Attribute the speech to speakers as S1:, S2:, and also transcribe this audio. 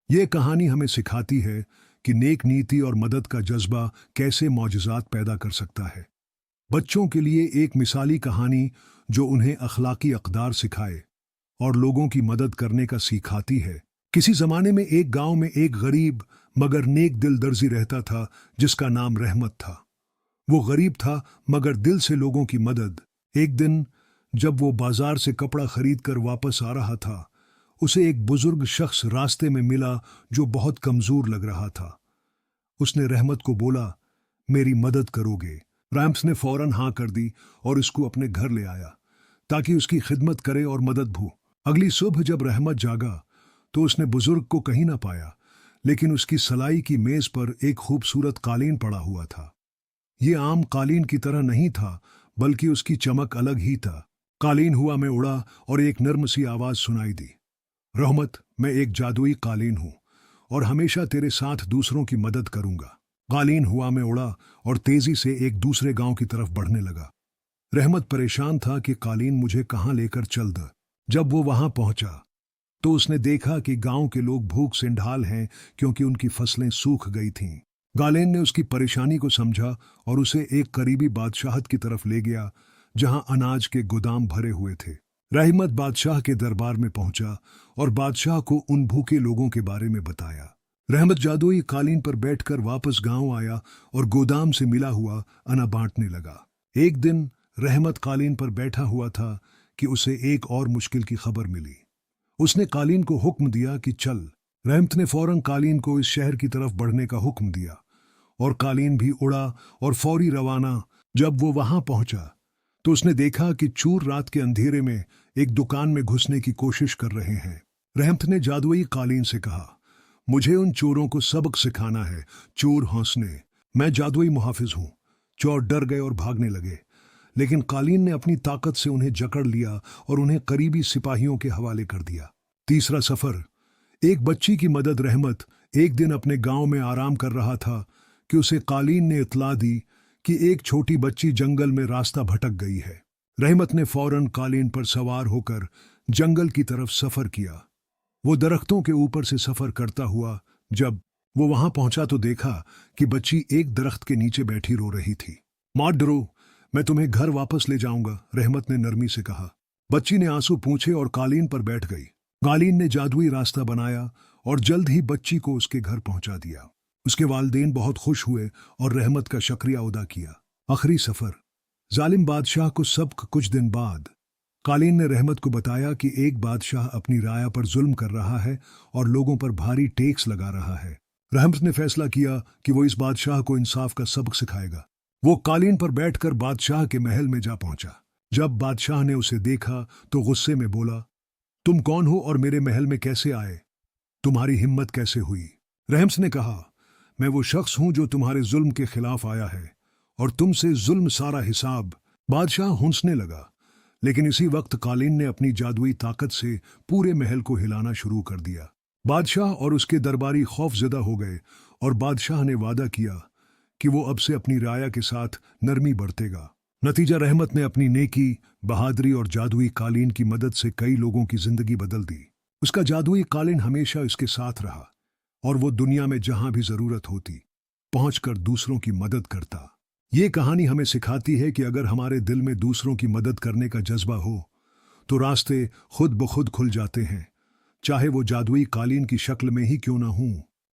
S1: ये कहानी हमें सिखाती है कि नेक नीति और मदद का जज्बा कैसे मौजज़ात पैदा कर सकता है। बच्चों के लिए एक मिसाली कहानी जो उन्हें अखलाकी अक़दार सिखाए और लोगों की मदद करने का सिखाती है। किसी ज़माने में एक गांव में एक गरीब मगर नेक दिल दर्जी रहता था जिसका नाम रहमत था। वो गरीब था मगर दिल से लोगों की मदद। एक दिन जब वो बाजार से कपड़ा खरीद कर वापस आ रहा था, उसे एक बुजुर्ग शख्स रास्ते में मिला जो बहुत कमजोर लग रहा था। उसने रहमत को बोला, मेरी मदद करोगे? रैम्स ने फौरन हाँ कर दी और इसको अपने घर ले आया ताकि उसकी खिदमत करे और मदद भू। अगली सुबह जब रहमत जागा तो उसने बुजुर्ग को कहीं ना पाया, लेकिन उसकी सलाई की मेज पर एक खूबसूरत कालीन पड़ा हुआ था। ये आम कालीन की तरह नहीं था, बल्कि उसकी चमक अलग ही था। कालीन हुआ में उड़ा और एक नर्म सी आवाज सुनाई दी, रहमत, मैं एक जादुई कालीन हूं और हमेशा तेरे साथ दूसरों की मदद करूंगा। कालीन हुआ में उड़ा और तेजी से एक दूसरे गांव की तरफ बढ़ने लगा। रहमत परेशान था कि कालीन मुझे कहां लेकर चल द। जब वो वहां पहुंचा तो उसने देखा कि गांव के लोग भूख से ढाल हैं क्योंकि उनकी फसलें सूख गई थीं। गालेन ने उसकी परेशानी को समझा और उसे एक करीबी बादशाहत की तरफ ले गया जहां अनाज के गोदाम भरे हुए थे। रहमत बादशाह के दरबार में पहुंचा और बादशाह को उन भूखे लोगों के बारे में बताया। रहमत जादुई कालीन पर बैठकर वापस गांव आया और गोदाम से मिला हुआ अना बांटने लगा। एक दिन रहमत कालीन पर बैठा हुआ था कि उसे एक और मुश्किल की खबर मिली। उसने कालीन को हुक्म दिया कि चल। रहमत ने फौरन कालीन को इस शहर की तरफ बढ़ने का हुक्म दिया और कालीन भी उड़ा और फौरी रवाना। जब वो वहां पहुंचा तो उसने देखा कि चोर रात के अंधेरे में एक दुकान में घुसने की कोशिश कर रहे हैं। रहमत ने जादुई कालीन से कहा, मुझे उन चोरों को सबक सिखाना है। चोर हंसने, मैं जादुई मुहाफिज हूं। चोर डर गए और भागने लगे, लेकिन कालीन ने अपनी ताकत से उन्हें जकड़ लिया और उन्हें करीबी सिपाहियों के हवाले कर दिया। तीसरा सफर। एक बच्ची की मदद। रहमत एक दिन अपने गांव में आराम कर रहा था कि उसे कालीन ने इत्तला दी कि एक छोटी बच्ची जंगल में रास्ता भटक गई है। रहमत ने फौरन कालीन पर सवार होकर जंगल की तरफ सफर किया। वो दरख्तों के ऊपर से सफर करता हुआ जब वो वहां पहुंचा तो देखा कि बच्ची एक दरख्त के नीचे बैठी रो रही थी। मत डरो, मैं तुम्हें घर वापस ले जाऊंगा, रहमत ने नरमी से कहा। बच्ची ने आंसू पूंछे और कालीन पर बैठ गई। कालीन ने जादुई रास्ता बनाया और जल्द ही बच्ची को उसके घर पहुंचा दिया। उसके वालिदैन बहुत खुश हुए और रहमत का शुक्रिया अदा किया। आखिरी सफर। जालिम बादशाह को सबक। कुछ दिन बाद कालीन ने रहमत को बताया कि एक बादशाह अपनी राया पर जुल्म कर रहा है और लोगों पर भारी टैक्स लगा रहा है। रहमत ने फैसला किया कि वो इस बादशाह को इंसाफ का सबक सिखाएगा। वो कालीन पर बैठकर बादशाह के महल में जा पहुंचा। जब बादशाह ने उसे देखा तो गुस्से में बोला, तुम कौन हो और मेरे महल में कैसे आए? तुम्हारी हिम्मत कैसे हुई? रहमत ने कहा, मैं वो शख्स हूं जो तुम्हारे जुल्म के खिलाफ आया है और तुमसे जुल्म सारा हिसाब। बादशाह हंसने लगा, लेकिन इसी वक्त कालीन ने अपनी जादुई ताकत से पूरे महल को हिलाना शुरू कर दिया। बादशाह और उसके दरबारी खौफजदा हो गए और बादशाह ने वादा किया कि वो अब से अपनी राया के साथ नरमी बरतेगा। नतीजा, रहमत ने अपनी नेकी, बहादुरी और जादुई कालीन की मदद से कई लोगों की जिंदगी बदल दी। उसका जादुई कालीन हमेशा इसके साथ रहा और वो दुनिया में जहां भी जरूरत होती पहुंचकर दूसरों की मदद करता। ये कहानी हमें सिखाती है कि अगर हमारे दिल में दूसरों की मदद करने का जज्बा हो तो रास्ते खुद ब खुद खुल जाते हैं, चाहे वो जादुई कालीन की शक्ल में ही क्यों ना हों।